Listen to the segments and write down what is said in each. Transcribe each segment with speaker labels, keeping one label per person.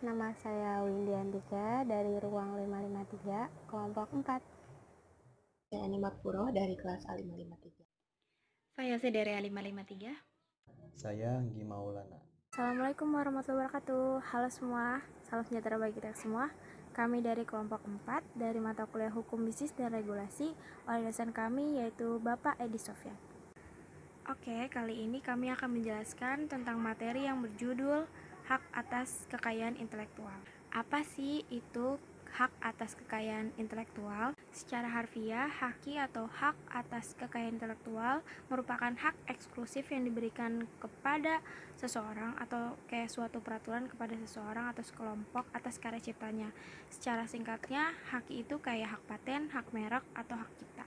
Speaker 1: nama saya Windy Andika dari ruang 553, kelompok 4.
Speaker 2: Saya Animat Puro dari kelas A553.
Speaker 3: Saya dari A553.
Speaker 4: Saya Nggi Maulana.
Speaker 1: Assalamualaikum warahmatullahi wabarakatuh. Halo semua, salam sejahtera bagi kita semua. Kami dari kelompok 4 dari mata kuliah Hukum Bisnis dan Regulasi oleh dosen kami yaitu Bapak Edi Sofyan. Oke, kali ini kami akan menjelaskan tentang materi yang berjudul hak atas kekayaan intelektual. Apa sih itu hak atas kekayaan intelektual? Secara harfiah, haki atau hak atas kekayaan intelektual merupakan hak eksklusif yang diberikan kepada seseorang atau kayak suatu peraturan kepada seseorang atau sekelompok atas karya ciptanya. Secara singkatnya, haki itu kayak hak paten, hak merek, atau hak cipta.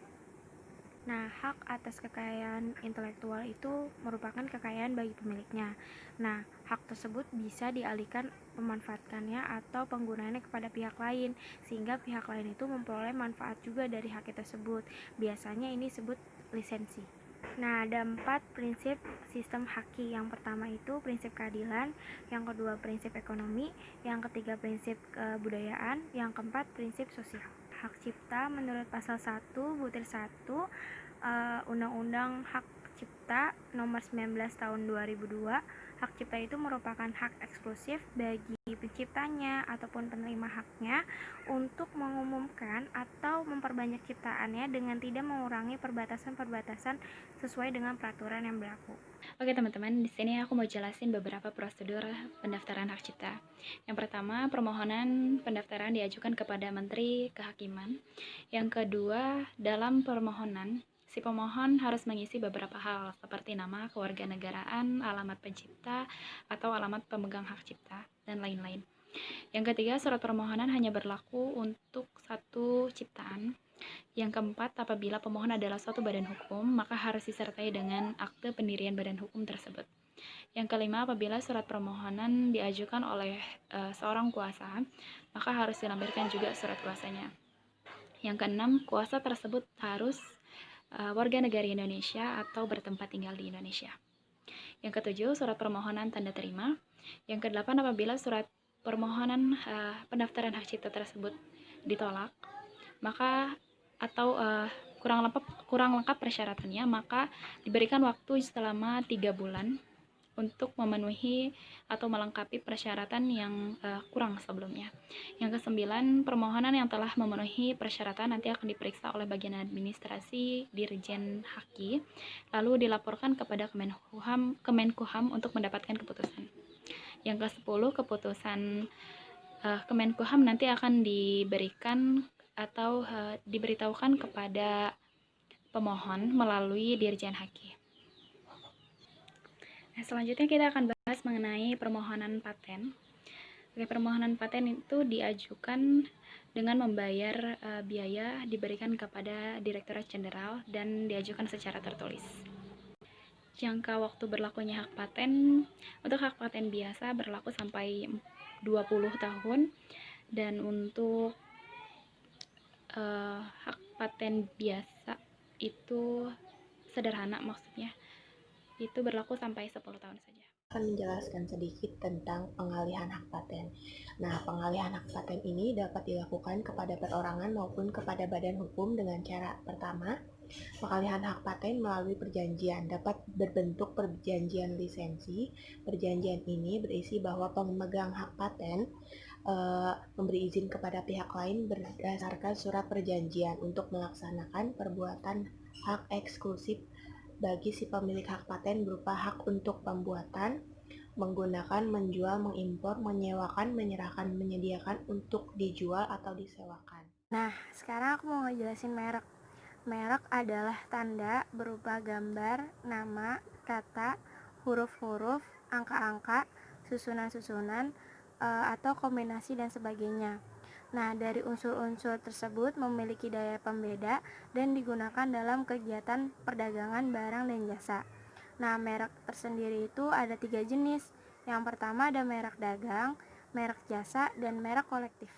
Speaker 1: Nah, hak atas kekayaan intelektual itu merupakan kekayaan bagi pemiliknya. Nah, hak tersebut bisa dialihkan memanfaatkannya atau penggunaannya kepada pihak lain, sehingga pihak lain itu memperoleh manfaat juga dari hak tersebut. Biasanya ini disebut lisensi. Nah, ada 4 prinsip sistem haki. Yang pertama itu prinsip keadilan, yang kedua prinsip ekonomi, yang ketiga prinsip kebudayaan, yang keempat prinsip sosial. Hak cipta menurut pasal 1 butir 1 Undang-Undang Hak Cipta Nomor 19 Tahun 2002. Hak cipta itu merupakan hak eksklusif bagi penciptanya ataupun penerima haknya untuk mengumumkan atau memperbanyak ciptaannya dengan tidak mengurangi perbatasan-perbatasan sesuai dengan peraturan yang berlaku.
Speaker 3: Oke teman-teman, di sini aku mau jelasin beberapa prosedur pendaftaran hak cipta. Yang pertama, permohonan pendaftaran diajukan kepada Menteri Kehakiman. Yang kedua, dalam permohonan, si pemohon harus mengisi beberapa hal seperti nama, kewarganegaraan, alamat pencipta, atau alamat pemegang hak cipta, dan lain-lain. Yang ketiga, surat permohonan hanya berlaku untuk satu ciptaan. Yang keempat, apabila pemohon adalah suatu badan hukum, maka harus disertai dengan akte pendirian badan hukum tersebut. Yang kelima, apabila surat permohonan diajukan oleh seorang kuasa, maka harus dilampirkan juga surat kuasanya. Yang keenam, kuasa tersebut harus warga negara Indonesia atau bertempat tinggal di Indonesia. Yang ketujuh, surat permohonan tanda terima. Yang kedelapan, apabila surat permohonan pendaftaran hak cipta tersebut ditolak, maka atau kurang lengkap persyaratannya, maka diberikan waktu selama 3 bulan untuk memenuhi atau melengkapi persyaratan yang kurang sebelumnya. Yang kesembilan, permohonan yang telah memenuhi persyaratan nanti akan diperiksa oleh bagian administrasi Dirjen Haki, lalu dilaporkan kepada Kemenkumham untuk mendapatkan keputusan. Yang ke-10, keputusan Kemenkumham nanti akan diberikan atau diberitahukan kepada pemohon melalui Dirjen Haki. Nah, selanjutnya kita akan bahas mengenai permohonan paten. Permohonan paten itu diajukan dengan membayar biaya diberikan kepada Direktorat Jenderal dan diajukan secara tertulis. Jangka waktu berlakunya hak paten, untuk hak paten biasa berlaku sampai 20 tahun, dan untuk hak paten biasa itu sederhana, maksudnya itu berlaku sampai 10 tahun saja.
Speaker 2: Akan menjelaskan sedikit tentang pengalihan hak paten. Nah, pengalihan hak paten ini dapat dilakukan kepada perorangan maupun kepada badan hukum dengan cara pertama, pengalihan hak paten melalui perjanjian dapat berbentuk perjanjian lisensi. Perjanjian ini berisi bahwa pemegang hak paten memberi izin kepada pihak lain berdasarkan surat perjanjian untuk melaksanakan perbuatan hak eksklusif bagi si pemilik hak paten berupa hak untuk pembuatan, menggunakan, menjual, mengimpor, menyewakan, menyerahkan, menyediakan untuk dijual atau disewakan.
Speaker 1: Nah, sekarang aku mau ngejelasin merek. Merek adalah tanda berupa gambar, nama, kata, huruf-huruf, angka-angka, susunan-susunan, atau kombinasi dan sebagainya. Nah, dari unsur-unsur tersebut memiliki daya pembeda dan digunakan dalam kegiatan perdagangan barang dan jasa. Nah, merek tersendiri itu ada 3 jenis. Yang pertama ada merek dagang, merek jasa, dan merek kolektif.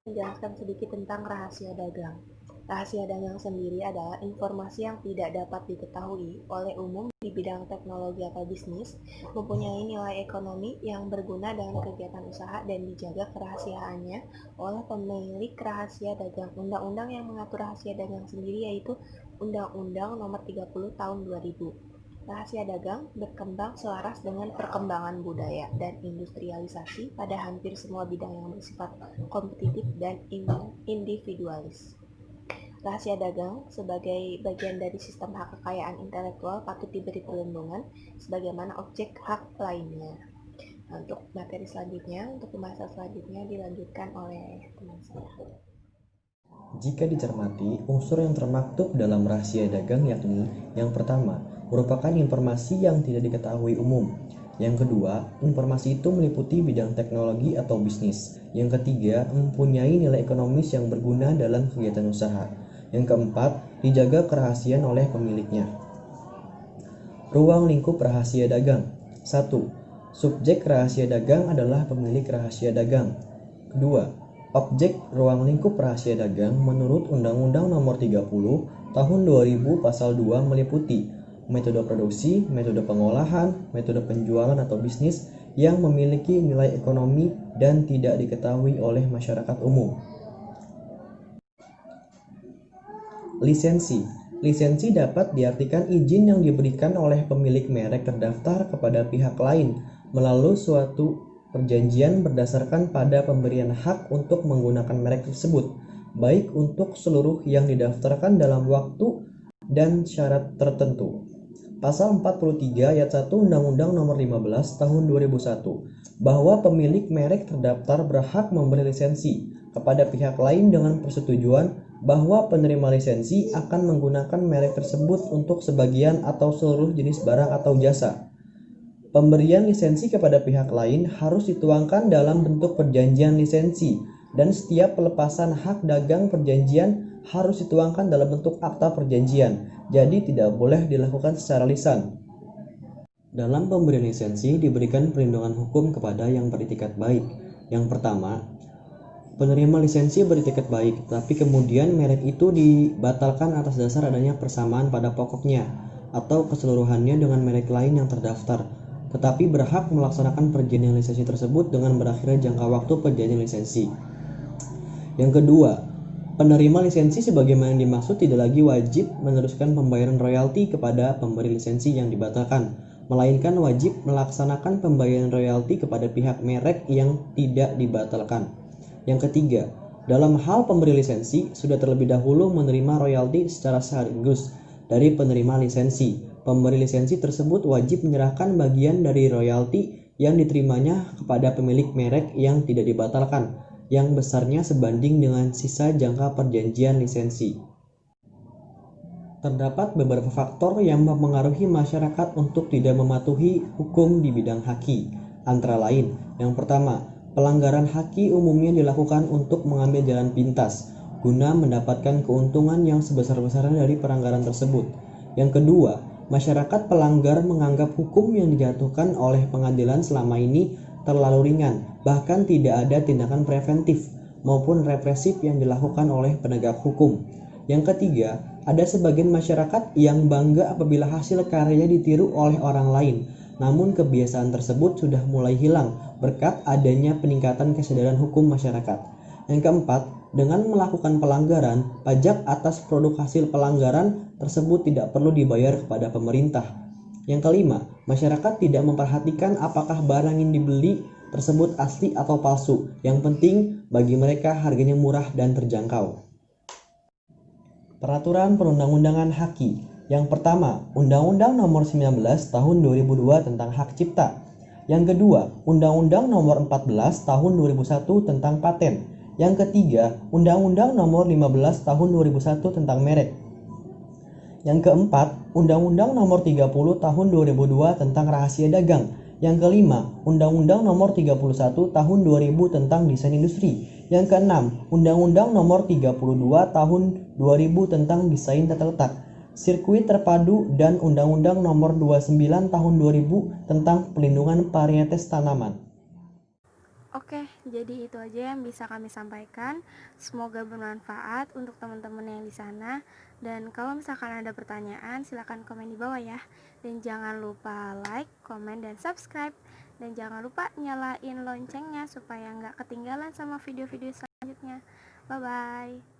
Speaker 2: Menjelaskan sedikit tentang rahasia dagang. Rahasia dagang sendiri adalah informasi yang tidak dapat diketahui oleh umum di bidang teknologi atau bisnis, mempunyai nilai ekonomi yang berguna dalam kegiatan usaha dan dijaga kerahasiaannya oleh pemilik rahasia dagang. Undang-undang yang mengatur rahasia dagang sendiri yaitu Undang-Undang Nomor 30 Tahun 2000. Rahasia dagang berkembang selaras dengan perkembangan budaya dan industrialisasi pada hampir semua bidang yang bersifat kompetitif dan individualis. Rahasia dagang sebagai bagian dari sistem hak kekayaan intelektual patut diberi perlindungan sebagaimana objek hak lainnya. Nah, untuk materi selanjutnya, untuk pembahasan selanjutnya dilanjutkan oleh teman saya.
Speaker 4: Jika dicermati, unsur yang termaktub dalam rahasia dagang yakni yang pertama, merupakan informasi yang tidak diketahui umum. Yang kedua, informasi itu meliputi bidang teknologi atau bisnis. Yang ketiga, mempunyai nilai ekonomis yang berguna dalam kegiatan usaha. Yang keempat, dijaga kerahasiaan oleh pemiliknya. Ruang lingkup rahasia dagang. 1. Subjek rahasia dagang adalah pemilik rahasia dagang. Kedua, objek ruang lingkup rahasia dagang menurut Undang-Undang Nomor 30 Tahun 2000 Pasal 2 meliputi metode produksi, metode pengolahan, metode penjualan atau bisnis yang memiliki nilai ekonomi dan tidak diketahui oleh masyarakat umum. Lisensi. Lisensi dapat diartikan izin yang diberikan oleh pemilik merek terdaftar kepada pihak lain melalui suatu perjanjian berdasarkan pada pemberian hak untuk menggunakan merek tersebut, baik untuk seluruh yang didaftarkan dalam waktu dan syarat tertentu. Pasal 43 ayat 1 Undang-Undang Nomor 15 Tahun 2001 bahwa pemilik merek terdaftar berhak memberi lisensi kepada pihak lain dengan persetujuan bahwa penerima lisensi akan menggunakan merek tersebut untuk sebagian atau seluruh jenis barang atau jasa. Pemberian lisensi kepada pihak lain harus dituangkan dalam bentuk perjanjian lisensi, dan setiap pelepasan hak dagang perjanjian harus dituangkan dalam bentuk akta perjanjian, jadi tidak boleh dilakukan secara lisan. Dalam pemberian lisensi diberikan perlindungan hukum kepada yang beritikat baik. Yang pertama, penerima lisensi beritikat baik, tapi kemudian merek itu dibatalkan atas dasar adanya persamaan pada pokoknya atau keseluruhannya dengan merek lain yang terdaftar, tetapi berhak melaksanakan perjanjian lisensi tersebut dengan berakhirnya jangka waktu perjanjian lisensi. Yang kedua, penerima lisensi sebagaimana yang dimaksud tidak lagi wajib meneruskan pembayaran royalti kepada pemberi lisensi yang dibatalkan, melainkan wajib melaksanakan pembayaran royalti kepada pihak merek yang tidak dibatalkan. Yang ketiga, dalam hal pemberi lisensi sudah terlebih dahulu menerima royalti secara sekaligus dari penerima lisensi. Pemberi lisensi tersebut wajib menyerahkan bagian dari royalti yang diterimanya kepada pemilik merek yang tidak dibatalkan, yang besarnya sebanding dengan sisa jangka perjanjian lisensi. Terdapat beberapa faktor yang mempengaruhi masyarakat untuk tidak mematuhi hukum di bidang haki. Antara lain, yang pertama, pelanggaran haki umumnya dilakukan untuk mengambil jalan pintas, guna mendapatkan keuntungan yang sebesar-besarnya dari pelanggaran tersebut. Yang kedua, masyarakat pelanggar menganggap hukum yang dijatuhkan oleh pengadilan selama ini terlalu ringan, bahkan tidak ada tindakan preventif maupun represif yang dilakukan oleh penegak hukum. Yang ketiga, ada sebagian masyarakat yang bangga apabila hasil karya ditiru oleh orang lain, namun kebiasaan tersebut sudah mulai hilang berkat adanya peningkatan kesadaran hukum masyarakat. Yang keempat, dengan melakukan pelanggaran, pajak atas produk hasil pelanggaran tersebut tidak perlu dibayar kepada pemerintah. Yang kelima, masyarakat tidak memperhatikan apakah barang yang dibeli tersebut asli atau palsu. Yang penting bagi mereka harganya murah dan terjangkau. Peraturan perundang-undangan haki. Yang pertama, Undang-Undang Nomor 19 Tahun 2002 tentang Hak Cipta. Yang kedua, Undang-Undang Nomor 14 Tahun 2001 tentang Paten. Yang ketiga, Undang-Undang Nomor 15 Tahun 2001 tentang Merek. Yang keempat, Undang-Undang Nomor 30 Tahun 2002 tentang Rahasia Dagang. Yang kelima, Undang-Undang Nomor 31 Tahun 2000 tentang Desain Industri. Yang keenam, Undang-Undang Nomor 32 Tahun 2000 tentang Desain Tata Letak, Sirkuit Terpadu, dan Undang-Undang Nomor 29 Tahun 2000 tentang Pelindungan Varietas Tanaman.
Speaker 1: Oke, Jadi itu aja yang bisa kami sampaikan. Semoga bermanfaat untuk teman-teman yang di sana. Dan kalau misalkan ada pertanyaan, silakan komen di bawah ya. Dan jangan lupa like, komen, dan subscribe. Dan jangan lupa nyalain loncengnya supaya nggak ketinggalan sama video-video selanjutnya. Bye-bye.